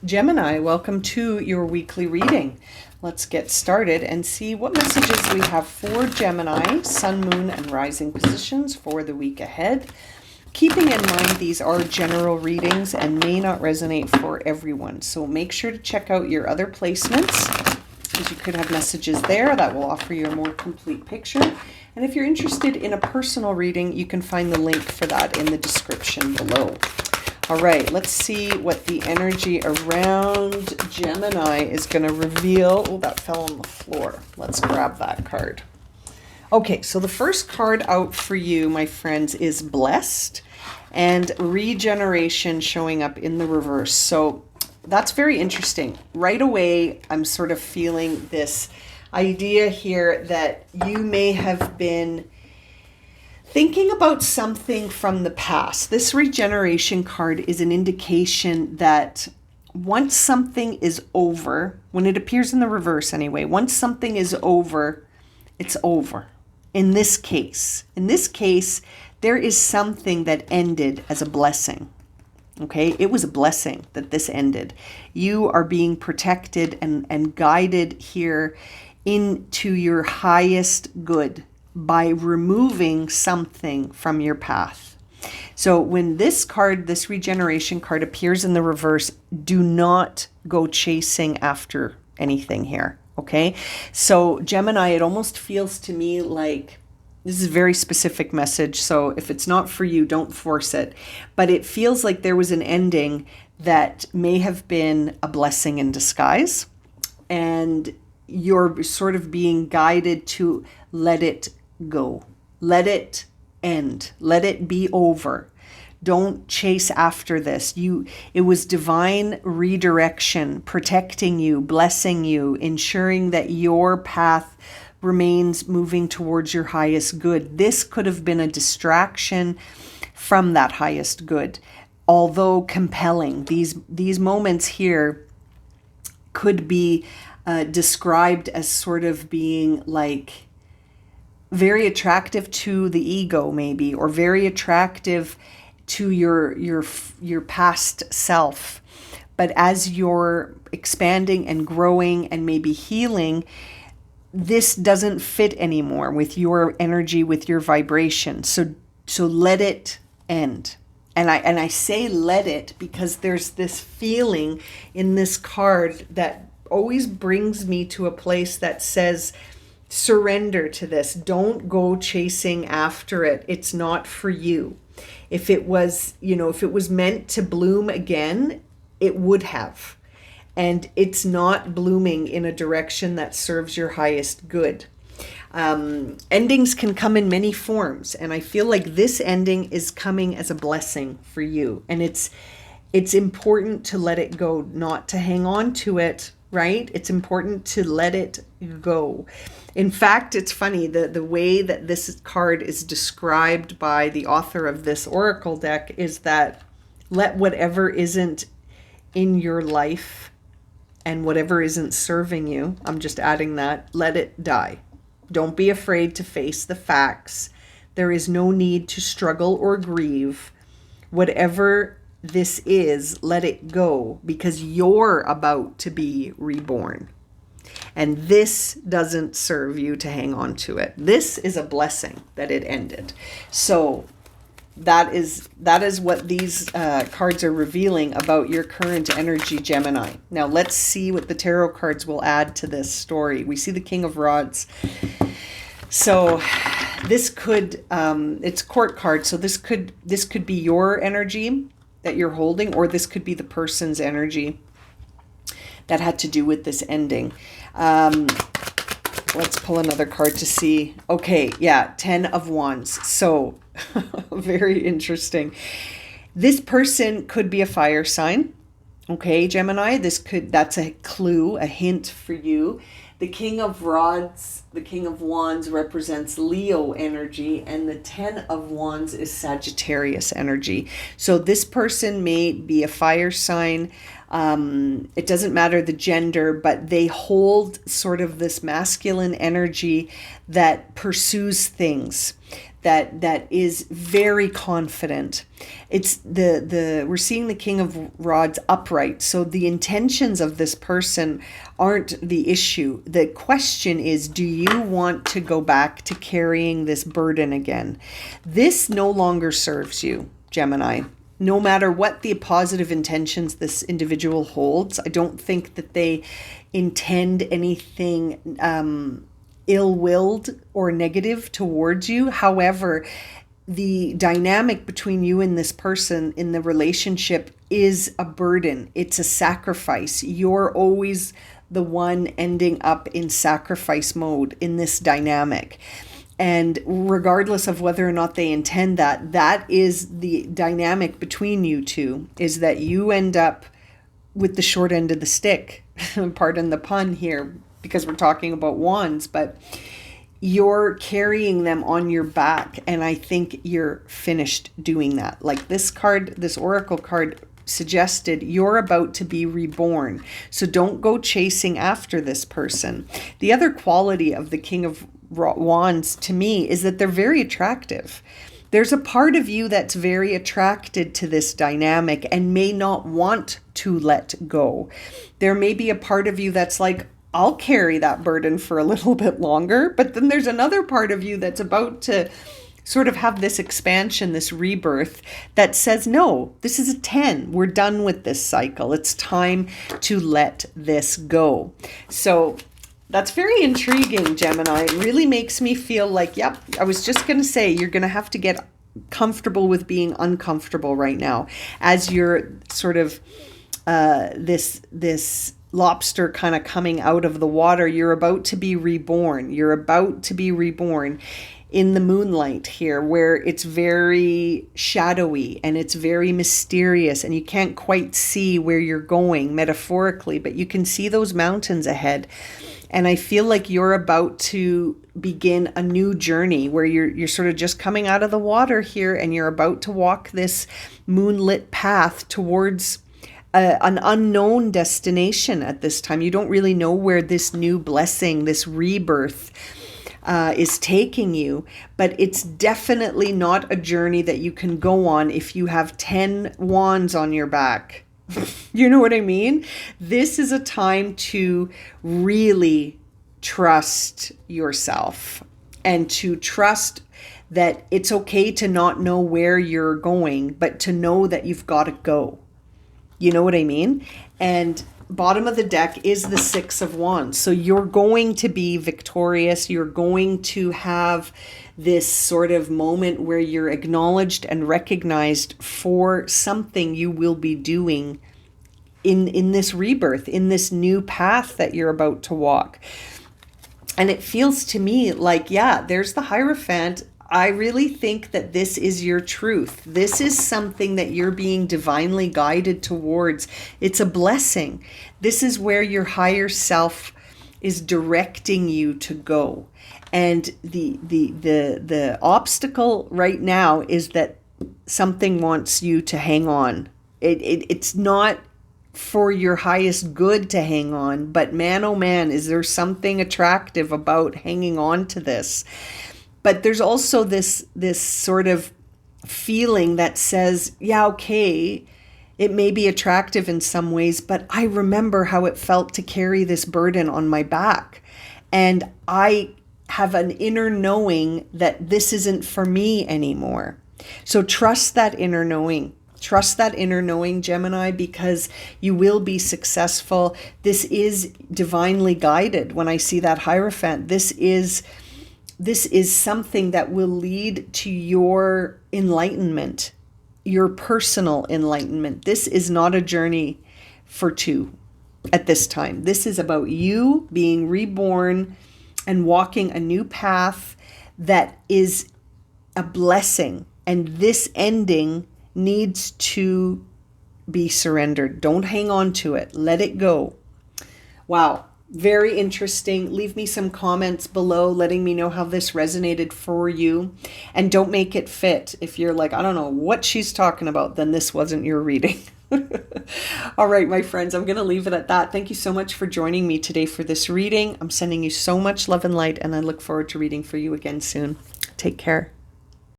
Gemini, welcome to your weekly reading. Let's get started and see what messages we have for Gemini, Sun, Moon, and Rising positions for the week ahead. Keeping in mind these are general readings and may not resonate for everyone. So make sure to check out your other placements, because you could have messages there that will offer you a more complete picture. And if you're interested in a personal reading, you can find the link for that in the description below. All right, let's see what the energy around Gemini is going to reveal. Oh, that fell on the floor. Let's grab that card. Okay, so the first card out for you, my friends, is Blessed and Regeneration showing up in the reverse. So that's very interesting. Right away, I'm sort of feeling this idea here that you may have been thinking about something from the past. This regeneration card is an indication that once something is over, when it appears in the reverse anyway, once something is over, it's over. In this case, there is something that ended as a blessing. Okay, it was a blessing that this ended. You are being protected and guided here into your highest good by removing something from your path. So when this card, this regeneration card, appears in the reverse, do not go chasing after anything here, okay? So Gemini, it almost feels to me like, this is a very specific message, so if it's not for you, don't force it. But it feels like there was an ending that may have been a blessing in disguise, and you're sort of being guided to let it go. Let it end. Let it be over. Don't chase after this. It was divine redirection, protecting you, blessing you, ensuring that your path remains moving towards your highest good. This could have been a distraction from that highest good, although compelling. These moments here could be described as sort of being like very attractive to the ego, maybe, or very attractive to your past self. But as you're expanding and growing and maybe healing, this doesn't fit anymore with your energy, with your vibration. So let it end. And I say let it because there's this feeling in this card that always brings me to a place that says, surrender to this. Don't go chasing after it. It's not for you. If it was meant to bloom again, it would have. And it's not blooming in a direction that serves your highest good. Endings can come in many forms, and I feel like this ending is coming as a blessing for you. And it's important to let it go, not to hang on to it, right? It's important to let it go. In fact, it's funny, the way that this card is described by the author of this oracle deck is that let whatever isn't in your life and whatever isn't serving you, I'm just adding that, let it die. Don't be afraid to face the facts. There is no need to struggle or grieve. Whatever this is, let it go, because you're about to be reborn. And this doesn't serve you to hang on to it. This is a blessing that it ended. So that is what these cards are revealing about your current energy, Gemini. Now let's see what the tarot cards will add to this story. We see the King of Rods. So this could, it's court card. So this could be your energy that you're holding, or this could be the person's energy that had to do with this ending. Let's pull another card to see. Okay, yeah, 10 of Wands. So very interesting. This person could be a fire sign. Okay, Gemini, that's a clue, a hint for you. The King of Rods, the King of Wands represents Leo energy, and the 10 of Wands is Sagittarius energy. So this person may be a fire sign. It doesn't matter the gender, but they hold sort of this masculine energy that pursues things, that is very confident. It's we're seeing the King of Rods upright. So the intentions of this person aren't the issue. The question is, do you want to go back to carrying this burden again? This no longer serves you, Gemini. No matter what the positive intentions this individual holds, I don't think that they intend anything ill-willed or negative towards you. However, the dynamic between you and this person in the relationship is a burden. It's a sacrifice. You're always the one ending up in sacrifice mode in this dynamic. And regardless of whether or not they intend that, that is the dynamic between you two, is that you end up with the short end of the stick. Pardon the pun here, because we're talking about wands, but you're carrying them on your back. And I think you're finished doing that. Like this card, this oracle card suggested, you're about to be reborn. So don't go chasing after this person. The other quality of the King of Wands to me is that they're very attractive. There's a part of you that's very attracted to this dynamic and may not want to let go. There may be a part of you that's like, I'll carry that burden for a little bit longer. But then there's another part of you that's about to sort of have this expansion, this rebirth that says, no, this is a 10. We're done with this cycle. It's time to let this go. So that's very intriguing, Gemini. It really makes me feel like, yep, I was just going to say, you're going to have to get comfortable with being uncomfortable right now as you're sort of this lobster kind of coming out of the water. You're about to be reborn. You're about to be reborn in the moonlight here, where it's very shadowy and it's very mysterious and you can't quite see where you're going metaphorically, but you can see those mountains ahead. And I feel like you're about to begin a new journey where you're sort of just coming out of the water here and you're about to walk this moonlit path towards an unknown destination at this time. You don't really know where this new blessing, this rebirth is taking you, but it's definitely not a journey that you can go on if you have 10 wands on your back. You know what I mean? This is a time to really trust yourself and to trust that it's okay to not know where you're going, but to know that you've got to go. You know what I mean? And bottom of the deck is the Six of Wands. So you're going to be victorious. You're going to have this sort of moment where you're acknowledged and recognized for something you will be doing in this rebirth, in this new path that you're about to walk. And it feels to me like, yeah, there's the Hierophant. I really think that this is your truth. This is something that you're being divinely guided towards. It's a blessing. This is where your higher self is directing you to go. And the obstacle right now is that something wants you to hang on. It's not for your highest good to hang on, but man, oh man, is there something attractive about hanging on to this? But there's also this sort of feeling that says, yeah, okay, it may be attractive in some ways, but I remember how it felt to carry this burden on my back. And I have an inner knowing that this isn't for me anymore. So trust that inner knowing. Trust that inner knowing, Gemini, because you will be successful. This is divinely guided. When I see that Hierophant, this is something that will lead to your enlightenment, your personal enlightenment. This is not a journey for two at this time. This is about you being reborn and walking a new path that is a blessing. And this ending needs to be surrendered. Don't hang on to it. Let it go. Wow. Very interesting. Leave me some comments below letting me know how this resonated for you. And don't make it fit. If you're like, I don't know what she's talking about, then this wasn't your reading. All right, my friends, I'm going to leave it at that. Thank you so much for joining me today for this reading. I'm sending you so much love and light, and I look forward to reading for you again soon. Take care.